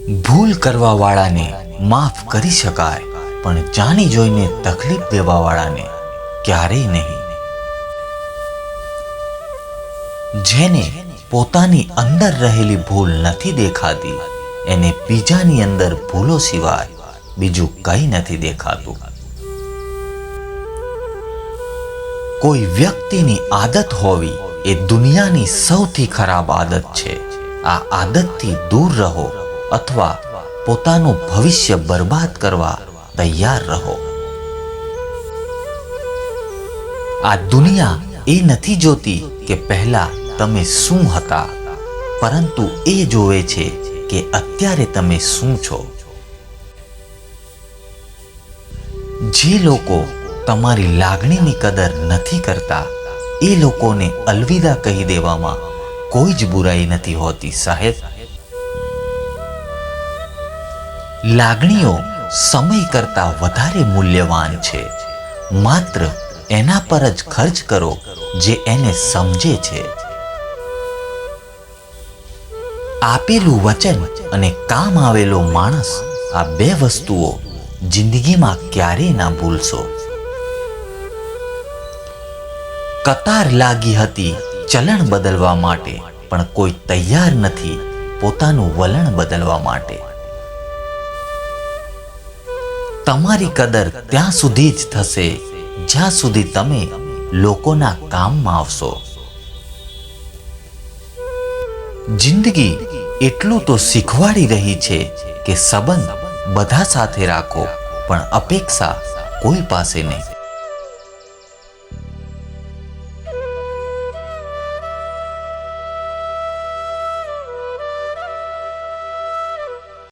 ભૂલ કરવાવાળાને માફ કરી શકાય, પણ જાણી જોઈને તકલીફ દેવાવાળાને ક્યારેય નહીં. જેને પોતાની અંદર રહેલી ભૂલ નથી દેખાતી, એને બીજાની અંદર ભૂલો સિવાય બીજું કંઈ નથી દેખાતું. કોઈ વ્યક્તિની આદત હોવી એ દુનિયાની સૌથી ખરાબ આદત છે. આ આદતથી દૂર રહો અથવા પોતાનું ભવિષ્ય બરબાદ કરવા તૈયાર રહો. આ દુનિયા એ નથી જોતી કે પહેલા તમે શું હતા, પરંતુ એ જોવે છે કે અત્યારે તમે શું છો. જે લોકો તમારી લાગણીની કદર નથી કરતા, એ લોકોને અલવિદા કહી દેવામાં કોઈ જ બુરાઈ નથી હોતી સાહેબ. લાગણીઓ સમય કરતા વધારે મૂલ્યવાન છે. માત્ર એના પર જ ખર્ચ કરો જે એને સમજે છે. આપેલું વચન અને કામ આવેલો માણસ, આ બે વસ્તુઓ જિંદગીમાં ક્યારેય ના ભૂલશો. કતાર લાગી હતી ચલણ બદલવા માટે, પણ કોઈ તૈયાર નથી પોતાનું વલણ બદલવા માટે. તમારી કદર ત્યાં સુધી જ થશે જ્યાં સુધી તમે લોકોના કામમાં આવશો. જિંદગી એટલું તો શીખવાડી રહી છે કે સંબંધ બધા સાથે રાખો, પણ અપેક્ષા કોઈ પાસે નહીં.